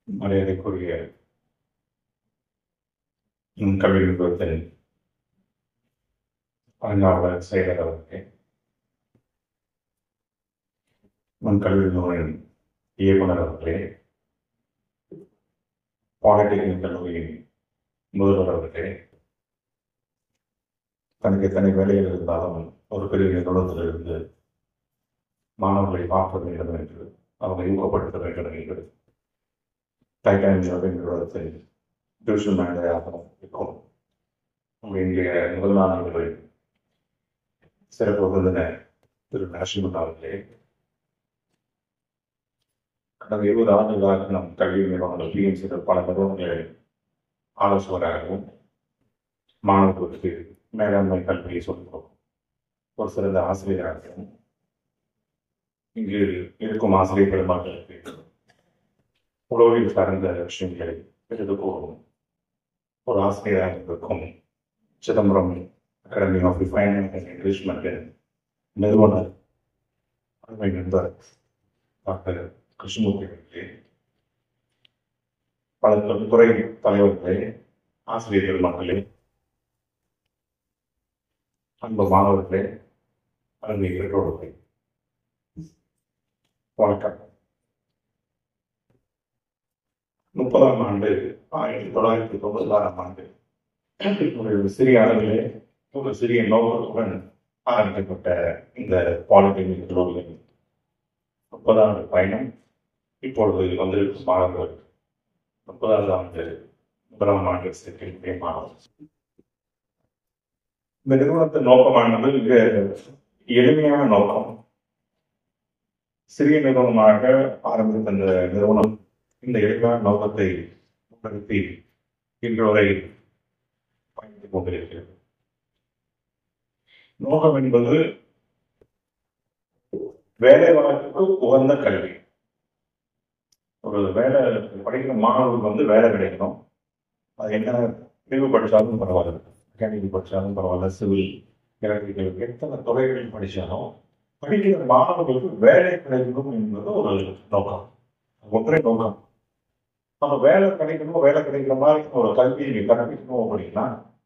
மரியாதைக்குரிய கல்வி நிறுவனத்தின் பழங்காவலர் செயலர் அவர்களே, கல்வி நிறுவன இயக்குனர் அவர்களே, பாலிடெக்னிக் கல்லூரியின் முதல்வர் அவர்களே, தனக்கு எத்தனை வேலைகள் இருந்தாலும் ஒரு பெரிய நிறுவனத்திலிருந்து மாணவர்களை பார்க்க வேண்டும் என்று அவரை ஊக்கப்படுத்த வேண்டும் என்று டைட்டானியம் நிறுவனத்தில் டிவிஷன் மேனேஜராக இருக்கும் இன்றைய முதல் நாள் சிறப்பு விருந்தினர் திரு நரசிம்மன் அவர்களே, கடந்த 20 ஆண்டுகளாக நம் கல்வி நிறுவனங்கள் பிஎம்சி பல நிறுவனங்களை ஆலோசகராகவும் மாணவர்களுக்கு மேலாண்மை கல்வியை சொல்கிறோம் ஒரு சிறந்த ஆசிரியராகவும் இங்கு இருக்கும் ஆசிரியர் பெருமக்களுக்கு உளவியல் சார்ந்த விஷயங்களை எடுத்துக்கொள்வோம். ஒரு ஆசிரியராக இருக்கும் Chidambaram academy of refinement and enrichment நிறுவனர் அருமை நண்பர் டாக்டர் கிருஷ்ணமூர்த்தி அவர்களே, பல துறை தலைவர்களே, ஆசிரியர் பெருமக்களே, அன்பு மாணவர்களே, அருமை பெற்றோர்களே, வணக்கம். 30ஆம் ஆண்டு 1996ஆம் ஆண்டு ஒரு சிறிய அளவிலே ஒரு சிறிய நோக்கத்துடன் ஆரம்பிக்கப்பட்ட இந்த பாலிடெக்னிக் கல்லூரியின் 30ஆண்டு பயணம் இப்பொழுது வந்திருக்கும் மாணவர்கள் 30ஆவது ஆண்டு 1ஆம் ஆண்டு சேர்க்கை மாணவர். இந்த நிறுவனத்தின் நோக்கமானது மிக எளிமையான நோக்கம். சிறிய நிறுவனமாக ஆரம்பித்த இந்த நிறுவனம் இந்த எளிமையான நோக்கத்தை முன்னிறுத்தி இன்று வரை பயணித்துக் கொண்டிருக்கிறது. நோக்கம் என்பது வேலை வாய்ப்புக்கு உகந்த கல்வி. ஒரு வேலை படிக்கிற மாணவர்களுக்கு வேலை கிடைக்கணும். அது என்ன பிரிவு படித்தாலும் பரவாயில்ல, மெக்கானிக்கல் படித்தாலும் பரவாயில்ல, சிவில், எலக்ட்ரிக்கல், எத்தனை துறைகளில் படித்தாலும் படிக்கிற மாணவர்களுக்கு வேலை கிடைக்கணும் என்பது ஒரு நோக்கம், ஒற்றை நோக்கம். நம்ம வேலை கிடைக்கணும், வேலை கிடைக்கிற மாதிரி ஒரு கல்வியை கற்பிக்கணும் அப்படின்னா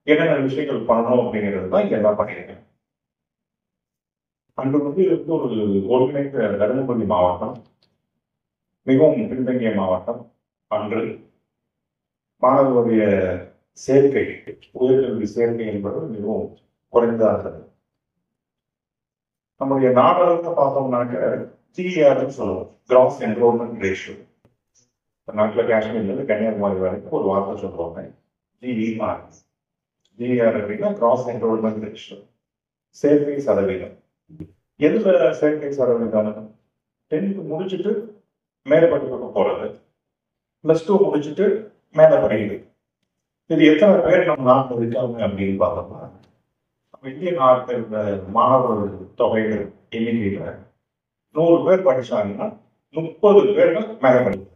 என்னென்ன விஷயங்கள் பண்ணணும் அப்படிங்கிறது தான் இங்க எல்லாம் பண்ணியிருக்கேன். அன்று ஒரு ஒருங்கிணைந்த தருமபுரி மாவட்டம் மிகவும் பின்தங்கிய மாவட்டம். அன்று மாணவர்களுடைய சேர்க்கை, உயர்கல்வி சேர்க்கை என்பது மிகவும் குறைந்ததாக இருந்தது. நம்முடைய நாடுகளுக்கு பார்த்தோம்னாக்க ஜிஆர்னு சொல்லுவோம், கிராஸ் என்ரோல்மெண்ட் ரேஷியோ. நாட்டில் காஷ்மீர்லேருந்து கன்னியாகுமரி வரைக்கும் ஒரு வார்த்தை சொல்லுவாங்க, ஜிஇஆர். ஜிஆர் அப்படின்னா கிராஸ் என்ரோல்மெண்ட் ரேஷியோ, சேர்க்கை சதவீதம். எதுல சேர்க்கை சதவீதம்? 10th முடிச்சுட்டு மேல படிப்புக்கு போறது, +2 முடிச்சுட்டு மேல படிக்குது. இது எத்தனை பேர் நம்ம நாட்டில் இருக்காங்க அப்படின்னு பார்த்தோம்னா, நம்ம இந்திய நாட்டில் இருந்த மாணவர்கள் தொகைகள் எண்ணிக்கையில 100 பேர் படிச்சாங்கன்னா 30 பேர்கள் மேல படிக்கிறாங்க.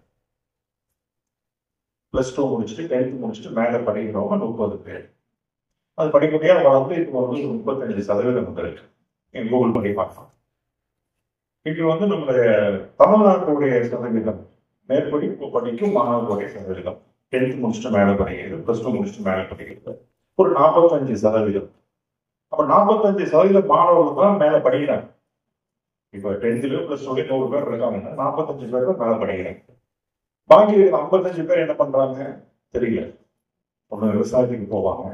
+2 முடிச்சுட்டு 10th முடிச்சுட்டு மேல படிக்கிறவங்க 30 பேர். அது படிப்படியாக வளர்ந்து இப்போ 35% இருக்கு. கூகுள் பண்ணி பார்க்கலாம். இது நம்மளுடைய தமிழ்நாட்டுடைய சதவீதம், மேற்படிப்பு படிக்கும் மாணவர்களுடைய சதவீதம், 10th முடிச்சுட்டு மேல படிக்கிறது, +2 முடிச்சுட்டு மேல படிக்கிறது ஒரு 45%. அப்ப 45% மாணவர்கள் தான் மேல படிக்கிறாங்க. இப்ப 10th +2 100 பேர் இருக்காங்கன்னா 45 பேர் தான் மேல படிக்கிறாங்க. பாக்கி 55 பேர் என்ன பண்றாங்க தெரியல. ஒண்ணு விவசாயத்துக்கு போவாங்க,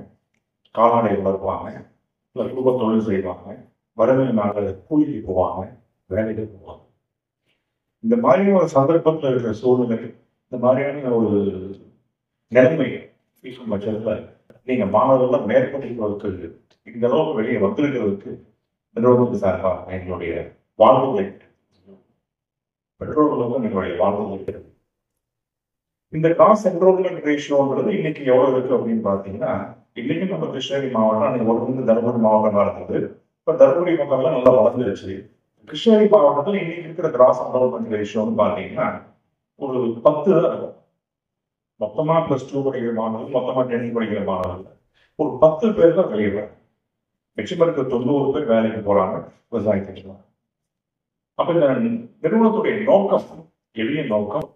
கால்நடை வளர்ப்பாங்க, இல்ல குடும்ப தொழில் செய்வாங்க, வறுமையினால கூலிக்கு போவாங்க, வேலைக்கு போவாங்க. இந்த மாதிரியான ஒரு சந்தர்ப்பத்தில் இருக்கிற சூழ்நிலை, இந்த மாதிரியான ஒரு நிலைமை இருக்கும் பட்சத்துல நீங்க மாணவர்கள் மேற்படிப்பதற்கு இந்த அளவுக்கு வெளியே வந்திருக்கிறதுக்கு நிறுவனத்துக்கு சார்பாக எங்களுடைய வாழ்வுகளை, பெற்றோர்களுக்கும் எங்களுடைய வாழ்வுகளை. இந்த கிராஸ் என்ரோல்மெண்ட் ரேஷியோன்றது இன்னைக்கு எவ்வளவு இருக்கு அப்படின்னு பாத்தீங்கன்னா, இன்னைக்கு நம்ம கிருஷ்ணகிரி மாவட்டம் ஒரு தருமபுரி மாவட்டமா இருந்தது. இப்ப தருமபுரி பக்கம்லாம் நல்லா வளர்ந்துருச்சு. கிருஷ்ணகிரி மாவட்டத்தில் இன்னைக்கு இருக்கிற கிராஸ் என்ரோல்மெண்ட் ரேஷியோன்னு பாத்தீங்கன்னா ஒரு 10 தான் இருக்கும். மொத்தமா +2 படிக்கிற மாணவர்கள், மொத்தமா 10th படிக்கிற மாணவர்கள் ஒரு 10 பேர் தான் வெளியே வராங்க. மிச்சம் இருக்க 90 பேர் வேலைக்கு போறாங்க விவசாயத்துக்கு. அப்ப இந்த நிறுவனத்துடைய நோக்கம், எளிய நோக்கம்,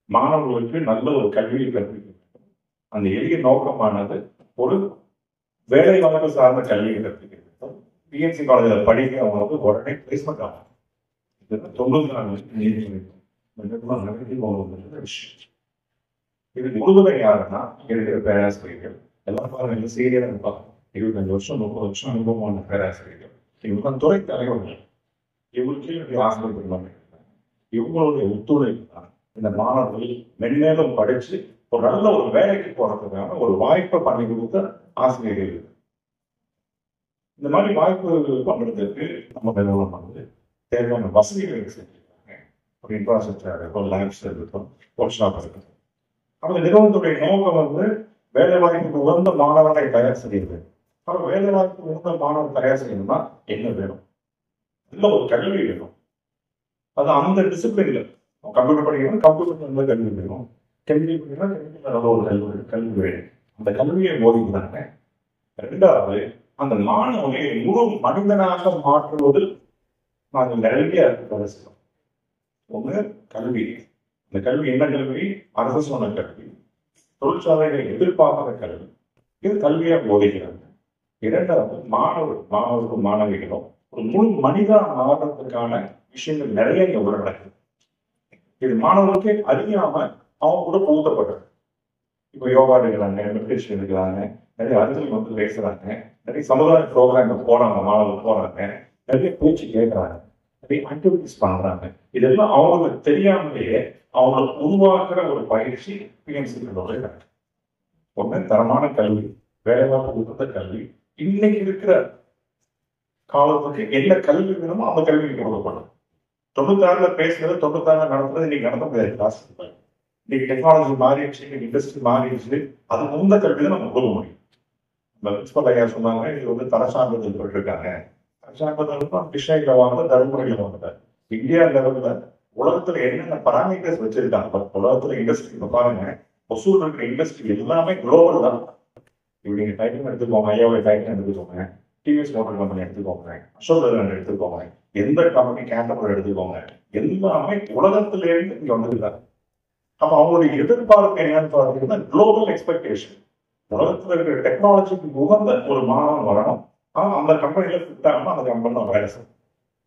மாணவர்களுக்கு நல்ல ஒரு கல்வியை கற்பிக்க. அந்த எளிய நோக்கமானது ஒரு வேலை வாய்ப்பு சார்ந்த கல்வியை கற்பிக்கிறது. பிஎன்சி காலேஜில் படிக்க அவங்க வந்து உடனே பிளேஸ்மெண்ட் ஆகும். இது 90 விஷயம். இது முழுவதும் யாருன்னா இருக்கிற பேராசிரியர்கள் எல்லாம் பாருங்க, சீரியலா இருப்பாங்க. 25 வருஷம் 30 வருஷம் அனுபவமான பேராசிரியர்கள், இவங்க துறை தலைவர்கள், இவங்களுக்கு ஆசிரியர்கள், இவங்களுடைய ஒத்துழைப்பு தான் இந்த மாணவர்கள் மென்மேலும் படிச்சு ஒரு நல்ல ஒரு வேலைக்கு போறதுக்கான ஒரு வாய்ப்பை பண்ணி கொடுத்த ஆசிரியர்கள். இந்த மாதிரி வாய்ப்பு பண்றதுக்கு நம்ம நிறுவனம் வந்து தேவையான வசதிகள் செஞ்சிருக்காங்க. ஒரு இன்ஃப்ராஸ்ட்ரக்சர் இருக்கும், லேப்ஸ் இருக்கும், ஒர்க் ஷாப் இருக்கும். அந்த நிறுவனத்துடைய நோக்கம் வந்து வேலை வாய்ப்புக்கு உகந்த மாணவர்களை தயார் செய்யுது. அப்ப வேலை வாய்ப்புக்கு உகந்த மாணவர் தயார் செய்யணும்னா என்ன வேணும்? நல்ல ஒரு கல்வி வேணும். அது அந்த டிசிப்ளின்ல கம்ப்யூட்டர் படிக்கணும், கம்ப்யூட்டர் கல்வி வேணும். கல்வி படிக்கணும், ஒரு கல்வி வேணும். அந்த கல்வியை போதிக்கிறாங்க. ரெண்டாவது, அந்த மாணவனை முழு மனிதனாக மாற்றுவதில் நாங்கள் நிறைய பேசுகிறோம். ஒண்ணு கல்வி. இந்த கல்வி என்ன கல்வி? அரசு சொன்ன கல்வி, தொழிற்சாலைகளை எதிர்பார்க்கிற கல்வி. இது கல்வியா போதிக்கிறாங்க. இரண்டாவது, மாணவர்களும் மாணவிகளும் ஒரு முழு மனிதா மாறுறதுக்கான விஷயங்கள் நிறைய இங்க உள்ள நடக்குது. இது மாணவர்களுக்கு அறியாம அவங்க கூட புகுத்தப்பட்டது. இப்போ யோகா எடுக்கிறாங்க, மெடிடேஷன் எடுக்கிறாங்க, நிறைய அறிஞர்கள் வந்து பேசுறாங்க, நிறைய சமுதாய ப்ரோக்ராம் போறாங்க, மாணவர்கள் போறாங்க, நிறைய பேச்சு கேட்கறாங்க, நிறைய ஆக்டிவிட்டிஸ் பண்றாங்க. இதெல்லாம் அவங்களுக்கு தெரியாமலேயே அவங்களை உருவாக்குற ஒரு பயிற்சி பிஎன்சி. ஒண்ணு தரமான கல்வி, வேலைவாய்ப்பு உகந்த கல்வி. இன்னைக்கு இருக்கிற காலத்துக்கு என்ன கல்வி வேணுமோ அந்த கல்வி கொடுக்கப்படும். 96 பேசுறது, 96 நடத்துறது இன்னைக்கு நடத்த முடியாது. கிளாஸ் இன்னைக்கு டெக்னாலஜி மாறிடுச்சு, இன்னைக்கு இண்டஸ்ட்ரி மாறிடுச்சு. அது முந்த கல்வி தான் நம்ம கொடுக்க முடியும். பிரின்சிபல் ஐயா சொன்னாங்க, இது வந்து தரசான்றிதழ் போட்டிருக்காங்க. தரசான்றிதழ் கிருஷ்ணகிரியில வாங்க, தருமபுரியில வாங்க. இந்தியா லெவல்ல உலகத்துல என்னென்ன பராமீட்டர்ஸ் வச்சிருக்காங்க, உலகத்துல இண்டஸ்ட்ரி பாருங்க, ஒசூர் இருக்கிற இண்டஸ்ட்ரி எல்லாமே குளோபல் தான். இப்படி நீங்க டைட்டன் எடுத்துக்கோங்க, ஐயாவுடைய டைட்டன் எடுத்துக்கோங்க, டிவிஎஸ் மோட்டார் கம்பெனி எடுத்துக்கோங்க, அசோக் லேலண்ட் எடுத்துக்கோங்க, எந்த கம்பெனி கேட்டபர் எடுத்துக்கோங்க, எல்லாமே உலகத்துல இருந்து இங்க வந்துருக்காங்க. அப்ப அவங்களுடைய எதிர்பார்ப்பு என்னன்னு பார்த்தீங்கன்னா குளோபல் எக்ஸ்பெக்டேஷன். உலகத்துல இருக்கிற டெக்னாலஜிக்கு உகந்த ஒரு மாணவன் வரணும். ஆனா அந்த கம்பெனில ஃபிட் ஆகணும், அந்த கம்பெனில வேலை செய்யணும்.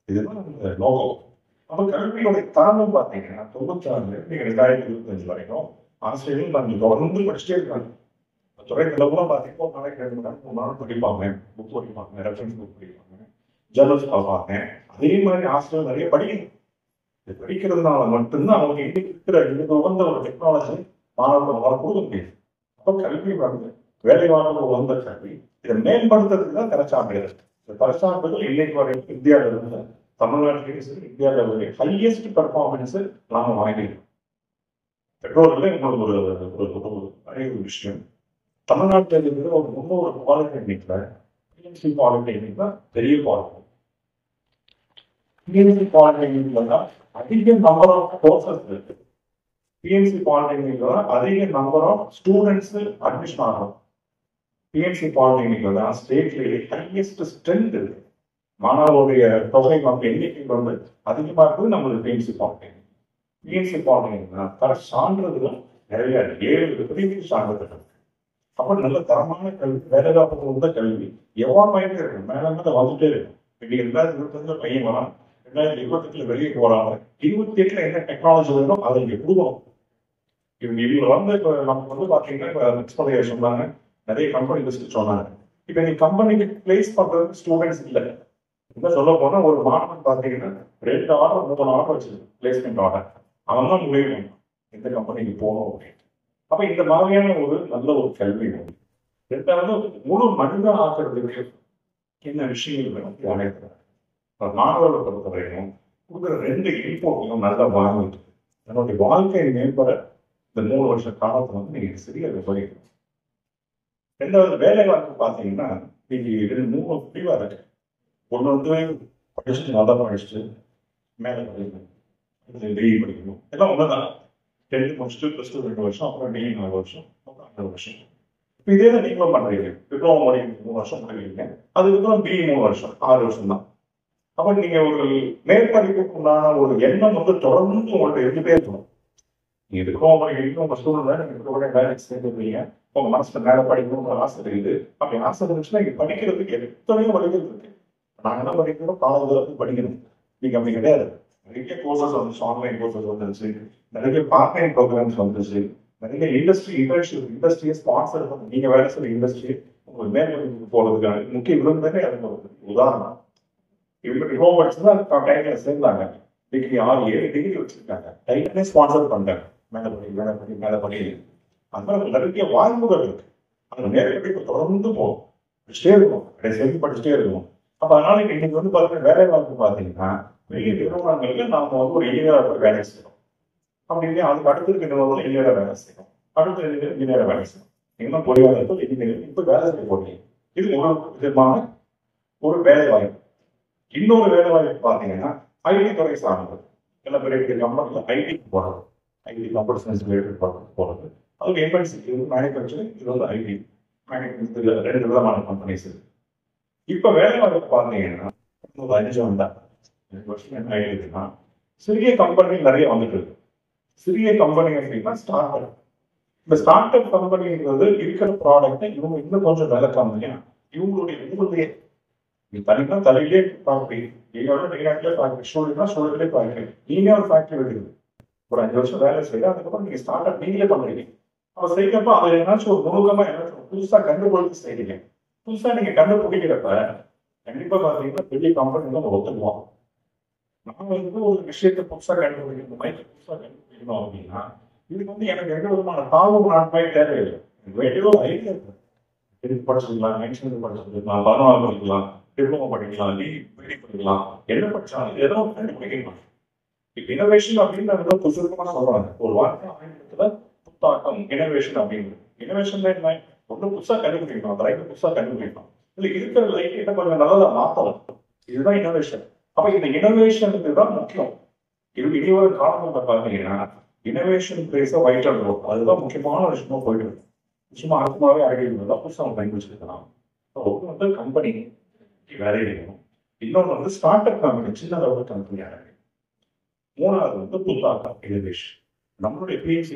இதுதான் இந்த லோகோ. அப்ப கல்வியோட தரமும் பார்த்தீங்கன்னா 96 நீங்க 2025 வரைக்கும் ஆசிரியர்கள் நாங்கள் தொடர்ந்து படிச்சுட்டே இருக்காங்க. துறைகளை கூட பார்த்தீங்கன்னா நாளைக்கு 2 மணி நேரம் 3 நாள் படிப்பாங்க, புக் படிப்பாங்க, ரெஃபரன்ஸ் புக் படிப்பாங்க, ஜர்னல்ஸ் பார்ப்பாங்க. அதே மாதிரி ஆசிரியர்கள் நிறைய படிக்கணும். இது படிக்கிறதுனால மட்டும்தான் அவங்க இன்னைக்கு இருக்கிற இந்த உகந்த ஒரு டெக்னாலஜி மாணவர்களால் கொடுக்க முடியும். அப்ப கல்வி வந்து வேலை வாய்ப்பு உகந்த கல்வி. இதை மேம்படுத்துறதுக்கு தான் தரச்சான்றிதழ். இந்த தரச்சான்றிதழ் இன்னைக்கு வரைக்கும் இந்தியாவில இருந்து தமிழ்நாட்டிலேயும் சரி, இந்தியாவில ஹையஸ்ட் பெர்ஃபார்மன்ஸ் நாம வாங்கிருக்கோம். பெற்றோர்களே உங்களுக்கு ஒரு நிறைய ஒரு விஷயம். தமிழ்நாட்டில் இருக்கிற ஒரு 300 பாலிடெக்னிக்ல பிஎன்சி பாலிடெக்னிக் தான் பெரிய பாலிடெக்னிக். பிஎன்சி பாலிடெக்னிக்ல தான் அதிக நம்பர் ஆஃப் கோர்சஸ் இருக்கு. பிஎன்சி பாலிடெக்னிக்ல தான் அதிக நம்பர் ஆஃப் ஸ்டூடெண்ட்ஸ் அட்மிஷன் ஆகும். பிஎன்சி பாலிடெக்னிக்ல தான் ஸ்டேட்லேயே ஹையஸ்ட் ஸ்ட்ரென்த் இருக்கு. மாணவருடைய தொகை வந்து எண்ணிக்கை வந்து அதிகமா இருக்குது நம்மளுக்கு பிஎன்சி பாலிடெக்னிக். பிஎன்சி பாலிடெக்னிக்னா தர சான்றிதழும் நிறைய 7 சான்றிதழ். அப்ப நல்ல தரமான கல்வி, வேலைவாய்ப்பு உள்ள கல்வி எவ்வாறு இருக்கு, மேல மேல வந்துட்டே இருக்கும். இன்னைக்கு 2025 பையன் வரான், 2028 வெளியே போறாங்க, 28 என்ன டெக்னாலஜி வேணும் அதை இங்க கொடுக்கணும். இவங்க வந்து இப்ப நமக்கு வந்து பாத்தீங்கன்னா இப்ப பிரின்சிபல் சொன்னாங்க, நிறைய கம்பெனி லிஸ்ட் சொன்னாங்க. இப்ப நீ கம்பெனிக்கு பிளேஸ் பண்றதுக்கு ஸ்டூடெண்ட்ஸ் இல்லை. என்ன சொல்ல போனா ஒரு மாணவன் பாத்தீங்கன்னா 2 ஆர்டர் 3 ஆர்டர் வச்சிருக்கு, பிளேஸ்மெண்ட் ஆர்டர். அவன் தான் முடிவு பண்ணணும் எந்த கம்பெனிக்கு போகணும் அப்படின்னு. அப்ப இந்த மாதிரியான ஒரு நல்ல ஒரு கல்வி வேணும். ரெண்டாவது, முழு மனித ஆக்கிறதுக்கு என்ன விஷயங்கள் வேணும் அனைத்து மாணவர்களை பொறுத்தவரைக்கும் கொடுக்குற 2 இன்போட்டையும் நல்லா வாங்கிட்டு என்னுடைய வாழ்க்கையை மேம்பட இந்த 3 வருஷ காலத்தை வந்து நீங்க சரியா உபயோகிக்கணும். ரெண்டாவது, வேலை வாய்ப்பு பார்த்தீங்கன்னா நீங்க 2-3 பிரிவா இருக்கு. ஒன்று வந்து படிச்சுட்டு நல்லா படிச்சுட்டு மேலே படிக்கணும், டிகிரி படிக்கணும், எல்லாம் ஒண்ணுதான். 10th முடிச்சுட்டு +2 2 வருஷம், அப்புறம் டிகிரி 4 வருஷம், அப்புறம் 5 வருஷம். இதே தான் நீங்களும் பண்றீங்க. டிப்ளமோ முடியும் 3 வருஷம் பண்ணுவீங்க, அதுக்கப்புறம் பிஇ 3 வருஷம், 6 வருஷம் தான். அப்ப நீங்க ஒரு மேற்படிப்புக்கு உண்டான ஒரு எண்ணம் வந்து தொடர்ந்து உங்கள்ட்ட இருந்துட்டே இருக்கணும். நீங்க டிப்ளமோ படிக்கிறீங்க, உங்க சூழ்நிலை நீங்க வேலைக்கு சேர்ந்துருக்கீங்க, உங்க மனசுல மேல படிக்கணும்னு ஆசை இருக்குது. அப்படி ஆசை இருந்துச்சுன்னா இங்க படிக்கிறதுக்கு எத்தனையோ வழிகள் இருக்கு. நாங்க என்ன படிக்கிறோம், காலேஜ் படிக்கணும். நீங்க அப்படி கிடையாது. நிறைய கோர்சஸ் வந்துச்சு, ஆன்லைன் கோர்சஸ் வந்துருச்சு, நிறைய பார்ட் டைம் ப்ரோக்ராம்ஸ் வந்துருச்சு, நிறைய இண்டஸ்ட்ரியை ஸ்பான்சர் பண்ணி நீங்க வேலை செய்யற இண்டஸ்ட்ரி உங்களுக்கு மேற்படிப்புக்கு போறதுக்கான முக்கிய விரும்புறதே அதுக்கு ஒரு உதாரணம். இவங்க டிப்ளமோ படிச்சுதான் டைம்ல சேர்ந்தாங்க. டிகிரி 6-7 டிகிரி வச்சிருக்காங்க, டைம்லே ஸ்பான்சர் பண்றாங்க. மேல படி அதனால நிறைய வாய்ப்புகள் இருக்கு. அந்த மேற்படிப்பு தொடர்ந்து போகும், படிச்சுட்டே இருக்கும், சேர்த்து படிச்சுட்டே இருக்கும். அப்ப அதனால இன்னைக்கு வந்து பாத்தீங்கன்னா வேலை வாய்ப்பு பாத்தீங்கன்னா வெளிய நிறுவனங்கள்ல நாம வந்து ஒரு இன்ஜினியரா போய் வேலை செய்யறோம். அப்படி இல்லையா அதுக்கு அடுத்த நிறுவனத்துல இன்ஜினியரா வேலை செய்யணும், அடுத்த இன்ஜினியரா வேலை செய்யணும். நீங்க பொறியாளர்கள் இன்ஜினியர் இப்ப வேலை செய்ய போறீங்க. இது ஒரு விதமான ஒரு வேலை வாய்ப்பு. இன்னொரு வேலை வாய்ப்பு பாத்தீங்கன்னா ஐடி துறை சார்ந்தது. எல்லா பெரிய கம்பெனில ஐடிக்கு போறது, ஐடி கம்ப்யூட்டர் சயின்ஸ் ரிலேட்டட் போறது. அது எம்என்சி, மேனுஃபேக்சரிங், இது வந்து ஐடி மேனுஃபேக்சரிங், 2 விதமான கம்பெனிஸ் இருக்கு. இப்ப வேலை வாய்ப்பு பாத்தீங்கன்னா 5 வருஷம் என்ன ஆயிடுதுன்னா சிறிய கம்பெனி நிறைய வந்துட்டு இருக்கு. சிறிய கம்பெனி அப்படின்னா ஸ்டார்ட் அப். இந்த ஸ்டார்ட் அப் கம்பெனிங்கிறது இருக்கிற ப்ராடக்ட்டை இவங்க இன்னும் கொஞ்சம் விலை கம்மியா இவங்களுடைய ஊர்லயே தனினா தலையிலே ஃபேக்டரி, நீங்களோட வெளிநாட்டிலே ஃபேக்டரி, ஸ்டூடெண்ட்லேயே ஃபேக்டரி, நீங்களே ஒரு ஃபேக்டரி வைக்கிறது. ஒரு 5 வருஷம் வேலை செய்ய அதுக்கப்புறம் நீங்க ஸ்டார்ட் அப் நீங்களே பண்றீங்க. அப்ப செய்யறப்ப அதுல ஏதாச்சும் ஒரு நுணுக்கமா ஏதாச்சும் புதுசா கண்டுபிடிச்சு செய்றீங்க. புதுசா நீங்க கண்டுபிடிக்கிறப்ப கண்டிப்பா பாத்தீங்கன்னா பெரிய கம்பெனி தான் ஒத்துக்குவோம். நாம வந்து ஒரு விஷயத்தை புதுசா கண்டுபிடிக்கணும், புதுசா கண்டுபிடிக்கணும் அப்படின்னா இதுக்கு வந்து எனக்கு எந்த விதமான தாழ்வு நாட்களே தேவையில்லை. வேண்டிய ஐடியா இருக்கு. படிச்சிருக்கலாம், மென்ஷன் படிச்சிருக்கலாம், 16 படிக்கலாம், டிப்ளமோ படிக்கலாம், பிடி படிக்கலாம், என்ன படிச்சாலும் ஏதோ கண்டுபிடிக்கலாம். இப்ப இனோவேஷன் அப்படின்னு சுருக்கமான சொல்றாங்க. ஒரு வார்த்தை ஆங்கிலத்துல புத்தாக்கம், இனோவேஷன் அப்படின்னு. இனோவேஷன் என்ன? ஒண்ணு புதுசா கண்டுபிடிக்கணும், அந்த லைஃப் புதுசா கண்டுபிடிக்கணும், இல்ல இருக்கிற லைஃப் என்ன கொஞ்சம் நல்லதா மாத்தலாம். இதுதான் இனோவேஷன். அப்ப இந்த இனோவேஷனுக்கு தான் முக்கியம். இது இனி ஒரு காரணத்தை பாத்தீங்கன்னா இனோவேஷன் பிளேஸ் வைட்டல் ரோல். அதுதான் முக்கியமான விஷயமா போயிட்டு இருக்கு. சும்மா அர்த்தமாவே அழகிதான் புதுசா லாங்குவேஜ் இருக்கலாம். ஒன்று வந்து கம்பெனி வேலை செய்யணும், இன்னொன்று வந்து ஸ்டார்ட் அப் கம்பெனி, சின்ன அளவு கம்பெனி ஆரம்பிக்கும். மூணாவது வந்து புத்தாக்கம், இனோவேஷன். நம்மளுடைய பிஎஸ்சி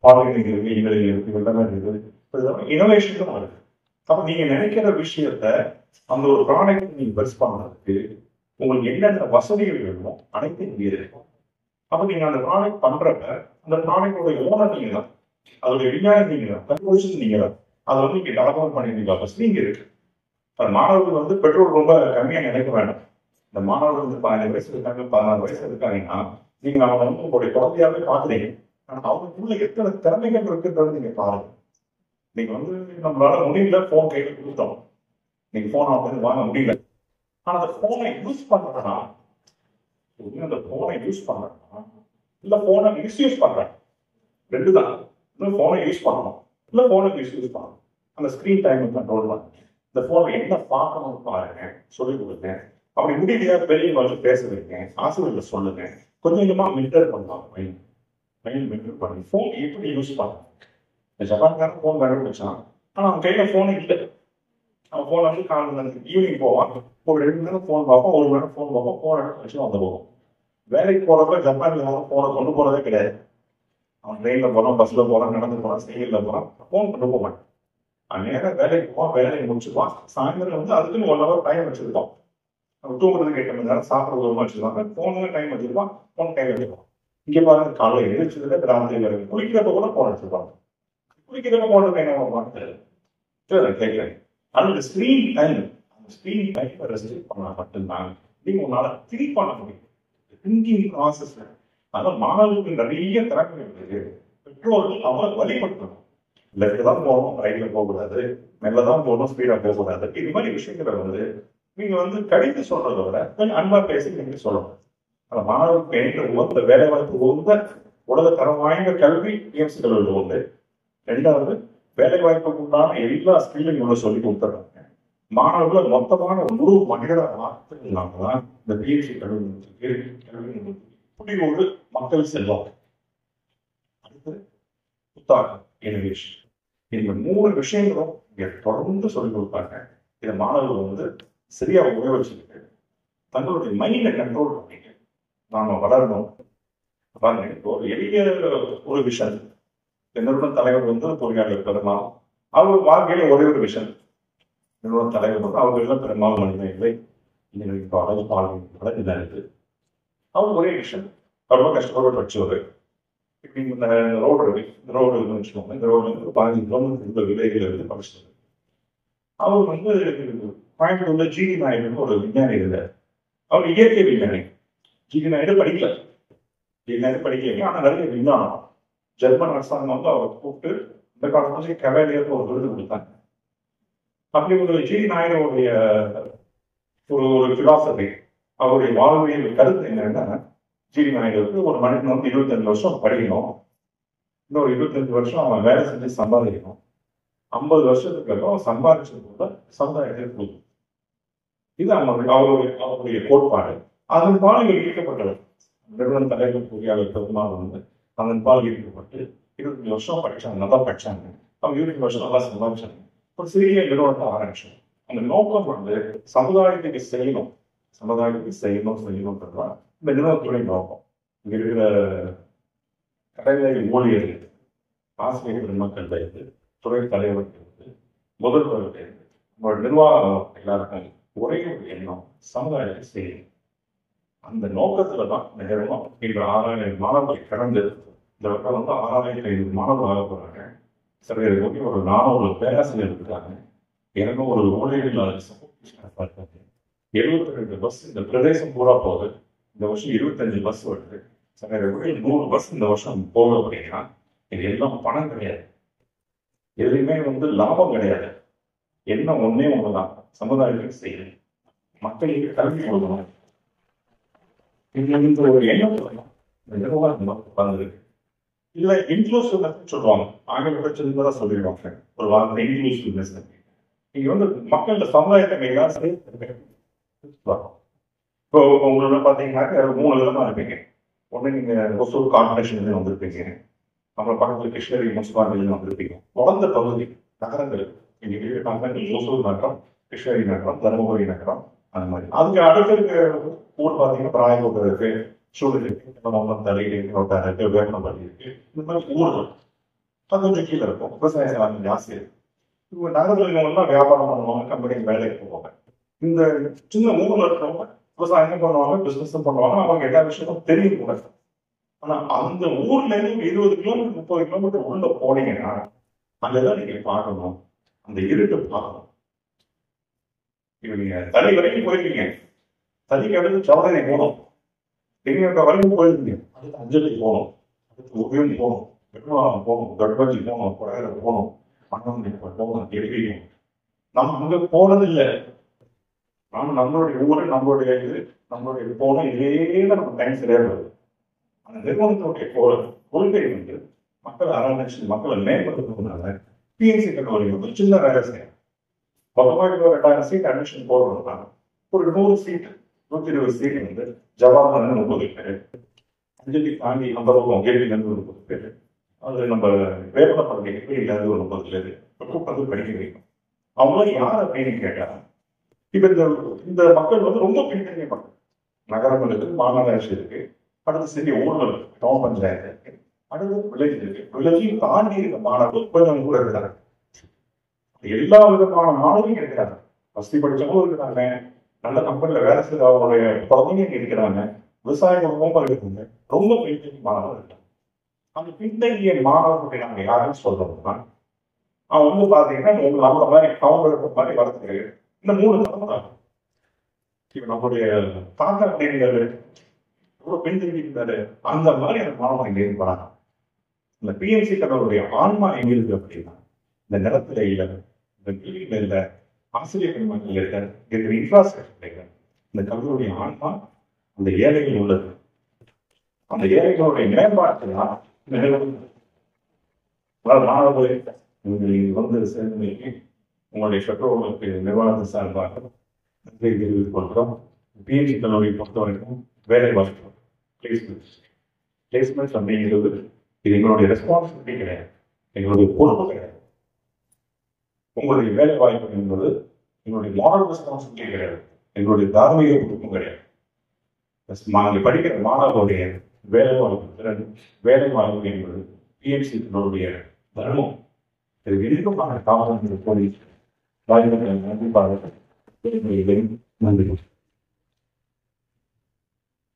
பாலினிங் இருக்கு, இன்ஜினியரிங் இருக்கு, எல்லாமே இருக்குது. இனோவேஷன் தான் வருது. அப்ப நீங்க நினைக்கிற விஷயத்த அந்த ஒரு ப்ராடக்ட் நீங்க பெஸ்ட் பண்றதுக்கு உங்களுக்கு என்னென்ன வசதிகள் வேணுமோ அனைத்தும் இங்கே இருக்கும். அப்ப நீங்க அந்த ப்ராடக்ட் பண்றப்ப அந்த ப்ராடக்டோட ஓனர் நீங்க தான், அதோட விஞ்ஞானம் நீங்க தான், கன்க்ளூஷன் நீங்க தான். அதை வந்து நீங்க டெவலப்மெண்ட் பண்ணிருக்கீங்க. ஃபர்ஸ்ட் நீங்க இருக்கு. மாணவர்கள் வந்து பெட்ரோல் ரொம்ப கம்மியா நினைக்க வேண்டாம். இந்த மாணவர்கள் வந்து 15 வயசு இருக்காங்க, 16 வயசு இருக்காங்கன்னா நீங்க அவங்க வந்து உங்களுடைய குழந்தையாவே பாக்குறீங்க. ஆனா அவங்களுக்குள்ள எத்தனை திறமைகள் இருக்குன்றது நீங்க பாருங்க. நீங்க வந்து நம்மளால முடியல, போன் கையில கொடுத்தோம், நீங்க போன் வந்து வாங்க முடியல. ஆனா அந்த போனை யூஸ் பண்றேன்னா, அந்த போனை யூஸ் பண்றேன்னா இல்ல போனை மிஸ்யூஸ் பண்றேன், ரெண்டுதான். இன்னும் போனை யூஸ் பண்ணணும், இல்ல போனை மிஸ்யூஸ் பண்ணணும். அந்த ஸ்கிரீன் டைம் கண்ட்ரோல் பண்ணுங்க. இந்த போனை என்ன பார்க்கணும்னு பாருங்க, சொல்லிக் கொடுங்க. அப்படி முடியலையா வெளியே வந்து பேச வைங்க, ஆசிரியர்கள் சொல்லுங்க. கொஞ்சம் கொஞ்சமா மென்டர் பண்ணலாம். மைண்ட் மென்டர் பண்ணி போன் எப்படி யூஸ் பண்ணலாம். ஜப்பான்காரன் போன் கண்டுபிடிச்சான், ஆனா அவன் கையில போன் இல்லை. அவன் போன் வந்து காலையில் ஈவினிங் போவான், ஒரு 2 மணி நேரம் போன் பார்ப்போம், 1 மணி நேரம் போன் பார்ப்போம், போன் வச்சு வந்து போவோம். வேலைக்கு போறப்ப ஜப்பான்ல யாரும் போனை கொண்டு போறதே கிடையாது. அவன் ட்ரெயின்ல போறான், பஸ்ல போறான், நடந்து போறான், சைக்கிள்ல போறான், போன் கொண்டு போக மாட்டான். அவன் நேரம் வேலைக்கு போவான், வேலையை முடிச்சுப்பான். சாயந்தரம் வந்து அதுக்குன்னு 1 ஹவர் டைம் வச்சிருப்பான். அவன் தூங்குறதுக்கு 8 மணி நேரம், சாப்பிட்றது 1 மணி வச்சிருப்பாங்க. போனுக்கு டைம் வச்சிருப்பான், போன் கையில் வச்சிருப்பான். இங்க பாருங்க, காலையில் எழுந்திரிச்சதுல ராத்திரி வரைக்கும் குளிக்கிறப்ப கூட போன் வச்சிருப்பாங்க. குளிக்கிறப்ப போன் என்ன கேட்கிறேன். அந்த ஸ்கிரீன் டைம், அந்த ஸ்கிரீன் டைம் ரெஸ்ட்ரிக்ட் பண்ணா மட்டும்தான் நீங்க உங்களால திங்க் பண்ண முடியும். Thinking process. அதனால மாணவர்களுக்கு நிறைய திறமைகள் இருக்கு. பெற்றோர்கள் அவரை வழிபடுத்தணும். லெஃப்ட் தான் போகணும், ரைட்ல போகக்கூடாது, மெல்ல தான் போகணும், ஸ்பீடா போகக்கூடாது. இது மாதிரி விஷயங்களை வந்து நீங்க வந்து கடிந்து சொல்றதை விட கொஞ்சம் அன்பா பேசி நீங்க சொல்லணும். அந்த மாணவர்களுக்கு எந்த உகந்த வேலை வாய்ப்பு, உகந்த உலக தரம் வாய்ந்த கல்வி பிஎம்சி கல்லூரியில் உண்டு. 2வது வேலை வாய்ப்புக்கு உண்டான எல்லா ஸ்கில்லையும் இவ்வளவு சொல்லி கொடுத்துறாங்க. மாணவர்களை மொத்தமான ஒரு மனித வார்த்தைகளாக தான் இந்த பிஎஸ்சி கல்வி இப்படி ஒரு மக்கள் செல்வாங்க. அடுத்து புத்தாக்கம், இனோவேஷன். இந்த 3 விஷயங்களும் இங்க தொடர்ந்து சொல்லிக் கொடுப்பாங்க. இதை மாணவர்கள் வந்து சரியா உபயோகிச்சுக்கிட்டு தங்களுடைய மைண்டை கண்ட்ரோல் பண்ணிக்க நாம வளரணும். பாருங்க, இப்போ ஒரு எளிய ஒரு விஷயம், நிறுவன தலைவர் வந்து பொறியாளர் பெருமாள், அவர் வாழ்க்கையில ஒரே ஒரு விஷயம், நிறுவன தலைவர் வந்து அவர்கள் பெரும்பாலும் மனித இல்லை, இன்னைக்கு அழகு பாடல் இதான் இருக்கு. அவர் ஒரே விஷயம், ரொம்ப கஷ்டப்பட்டு படிச்சவர். இப்படி இந்த ரோடு இருக்கு, இந்த ரோடு இருக்குன்னு வச்சுக்கோங்க, இந்த ரோடு வந்து 15 கிலோமீட்டர் விலைகள் இருந்து படிச்சது. அவர் வந்து கோயம்புத்தூர்ல ஜிடி நாயுடுன்னு ஒரு விஞ்ஞானி இருந்தார். அவர் இயற்கை விஞ்ஞானி. ஜிடி நாயுடு படிக்கல, ஜிடி நாயுடு படிக்கல, ஆனா நிறைய விஞ்ஞானம். ஜெர்மன் அரசாங்கம் வந்து அவரை கூப்பிட்டு இந்த காலத்துல கவேலியருக்கு ஒரு விருது கொடுத்தாங்க. அப்படி ஒரு ஜிடி நாயுடைய ஒரு பிலாசபி, அவருடைய வாழ்வியல் கருத்து என்னன்னா, ஜிடி நாயுடுக்கு ஒரு மனிதன் வந்து 25 வருஷம் படிக்கணும், இன்னொரு 25 வருஷம் அவன் வேலை செஞ்சு சம்பாதிக்கணும், 50 வருஷத்துக்கு அப்புறம் சம்பாதிச்சது கூட சமுதாயத்தை கொடுக்கும். இது அவருடைய கோட்பாடு. அதன் பால் ஈர்க்கப்பட்டவர். நிறுவன தலைவர் பொறியாளர் பெருமாள் வந்து அதன் பால் ஈர்க்கப்பட்டு 25 வருஷம் படிச்சாங்க, நல்லா படிச்சாங்க. அவங்க 25 வருஷம் நல்லா சம்பாதிச்சாங்க. ஒரு சிறிய நிறுவனத்தை ஆரம்பிச்சோம். அந்த நோக்கம் வந்து சமுதாயத்துக்கு செய்யணும், செய்யணும்ன்றதுதான் இந்த நிறுவனத்துடைய நோக்கம். இங்க இருக்கிற கடைநிலை ஊழியர்கள், ஆசிரியர் பெருமக்கள் இருந்து, துறை தலைவர்கள் இருந்து, முதல்வர்கள் இருந்து, உங்களோட நிர்வாகம் எல்லாருக்கும் ஒரே ஒரு எண்ணம், சமுதாயத்தை செய்யணும். அந்த நோக்கத்துல தான் இந்த நிறுவனம் இன்று 6000 மாணவர்களை கடந்து இந்த வருடம் வந்து 6500 மாணவர்கள் ஆக போறாங்க. சில ஒரு 400 பேராசிரியர் இருக்காங்க, 200 ஊழியர்கள், 72 பஸ் இந்த பிரதேசம் பூரா போகுது. இந்த வருஷம் 25 பஸ் வருது. சில 100 பஸ் இந்த வருஷம் போக அப்படின்னா இது எல்லாம் பணம் கிடையாது, எதுலையுமே வந்து லாபம் கிடையாது. என்ன ஒன்னே ஒண்ணுதான், சமுதாயத்துக்கு செய்யணும், மக்களுக்கு கல்வி கொடுக்கணும். இந்த ஒரு எண்ணம் வந்திருக்கு. இதுல இன்க்ளூசிவ்னஸ் சொல்லுவாங்க, ஆங்கில தான் சொல்லிடுவாங்க ஒரு வார்த்தை, இன்க்ளூசிவ்னஸ். நீங்க வந்து மக்களோட சமுதாயத்தை இப்போ உங்களோட பாத்தீங்கன்னாக்க 3 விதமா இருப்பீங்க. ஒண்ணு நீங்க ஒசூர் கார்பரேஷன் வந்திருப்பீங்க, அப்புறம் பக்கத்துல கிருஷ்ணகிரி முனிசிபாலிட்டி வந்திருப்பீங்க. வளர்ந்த பகுதி நகரங்கள், இன்னைக்கு நகரங்கள் ஒசூர் நகரம், கிருஷ்ணகிரி நகரம், தருமபுரி நகரம், அந்த மாதிரி. அதுக்கு அடுத்த ஊர் பாத்தீங்கன்னா ராயபுரம் இருக்கு, சூழல் இருக்கு, தலை இருக்கு, வேப்பனப்பள்ளி இருக்கு. இந்த மாதிரி ஊர்கள் அது கொஞ்சம் கீழே இருக்கும், விவசாயம் ஜாஸ்தி இருக்கு. இவங்க நகரங்கள்லாம் வியாபாரம் பண்ணுவாங்க, கம்பெனிக்கு வேலைக்கு போவாங்க. இந்த சின்ன ஊர்ல இருக்கிறவங்க விவசாயம் பண்ணுவாங்க, பிசினஸ் பண்ணுவாங்க, அவங்க எல்லா விஷயமும் தெரியும் கூட. ஆனா அந்த ஊர்ல இருந்து 20 கிலோமீட்டர் 30 கிலோமீட்டர் உள்ள போனீங்கன்னா அங்கதான் நீங்க பார்க்கணும், அந்த இருட்டு பார்க்கணும். இப்ப நீங்க தனி வரைக்கும் போயிருக்கீங்க, தனிக்கு அடுத்து சவதனை போகணும், தெரியக்க வரைக்கும் போயிருக்கீங்க, அடுத்து அஞ்சலி போகணும், அடுத்து உபயோகம் போகணும், வெகுவாகம் போகணும், கட்பஜி போகணும், குறையில போகணும், மண்ணம் போகணும், எரியும். நம்ம அங்க போனது இல்லை. நாம நம்மளுடைய ஊரு, நம்மளுடைய இது, நம்மளுடைய போனோம், இதே தான் நம்ம டைம் சரியா வருது. அந்த நிறுவனத்தினுடைய கொள்கை வந்து மக்களை அரவணைச்சு மக்களை மேம்படுத்துறதுனால பிஎன்சி கல்லூரி வந்து சின்ன வேலை செய்யும். மொத்தமாக 2000 சீட் அட்மிஷன் போடுறதுனால ஒரு 100 சீட் 120 சீட் வந்து ஜவஹர்லால் 30 பேர், அஞ்சலி தாண்டி அந்த பக்கம் கேள்வியிலிருந்து 30 பேர், அது நம்ம வேப்பனப்பள்ளி இருந்து ஒரு 30 பேர் கூப்பிட்டு படிக்க வைக்கும். அவங்களும் யார் அப்படின்னு கேட்டா, இப்ப இந்த மக்கள் வந்து ரொம்ப பின்தங்கிய மக்கள். நகரங்கள் இருக்கு, மாநகராட்சி இருக்கு, அடுத்து சிறிய ஊர்கள் இருக்கு, டவுன் பஞ்சாயத்து இருக்கு, அடுத்து வில்லேஜ் இருக்கு. வில்லேஜையும் தாண்டி இருக்க மாணவர்கள் கொஞ்சம் கூட இருக்கிறாங்க. எல்லா விதமான மாணவர்களும் இருக்கிறாங்க. வசதி படிச்சவங்களும் இருக்கிறாங்க, நல்ல கம்பெனில வேலை செய்ய அவங்களுடைய குழந்தைங்க இருக்கிறாங்க, விவசாய குடும்பமும் இருக்காங்க, ரொம்ப பின்தங்கிய மாணவர்கள் இருக்காங்க. அந்த பின்தங்கிய மாணவர்களை நாங்க யாருன்னு சொல்றோம்னா, அவன் வந்து பாத்தீங்கன்னா உங்களுக்கு நம்மள மாதிரி டவுன் மாதிரி வளர்த்துக்கு இந்த 3 தலைமுறை. இப்ப நம்மளுடைய தாத்தா அப்படிங்கிறது ரொம்ப பின்தங்கி இருந்தாரு, அந்த மாதிரி அந்த மாணவன் எங்க இருப்பாங்க. இந்த பிஎன்சி கல்லூரிய ஆன்மா எங்க இருக்கு அப்படின்னா, இந்த நிலத்துல இல்ல, இந்த வீடுல இல்ல, ஆசிரியர் பெருமக்கள் இல்ல, இருக்கிற இன்ஃப்ராஸ்ட்ரக்சர் இல்ல. இந்த கல்லூரிய ஆன்மா அந்த ஏழைகள் உள்ளது. அந்த ஏழைகளுடைய மேம்பாட்டுதான் இந்த நிறுவனம். மாணவர்களை வந்து சேர்ந்து உங்களுடைய பெற்றோர்களுக்கு நிர்வாகத்தை சார்பாக நன்றி தெரிவித்துக் கொள்கிறோம். பிஎன்சி கல்லூரியை பொறுத்த வரைக்கும் வேலை வாய்ப்பு பிளேஸ்மெண்ட்ஸ் அப்படிங்கிறது இது எங்களுடைய ரெஸ்பான்சிபிலிட்டி கிடையாது, எங்களுடைய பொறுப்பு கிடையாது. உங்களுடைய வேலை வாய்ப்பு என்பது எங்களுடைய மாரல் ரெஸ்பான்சிபிலிட்டி கிடையாது, எங்களுடைய தார்மீக பொறுப்பும் கிடையாது. நாங்கள் படிக்கிற மாணவர்களுடைய வேலை வாய்ப்பு திறன், வேலை வாய்ப்பு என்பது பிஎம்சிகளுடைய தர்மம். இது எதுக்கும் நாங்கள் காவலர்கள் போலீஸ் வாய்ப்புகளை நன்றி நன்றி.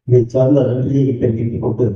இதை சார்ந்த நன்றியை கொண்டு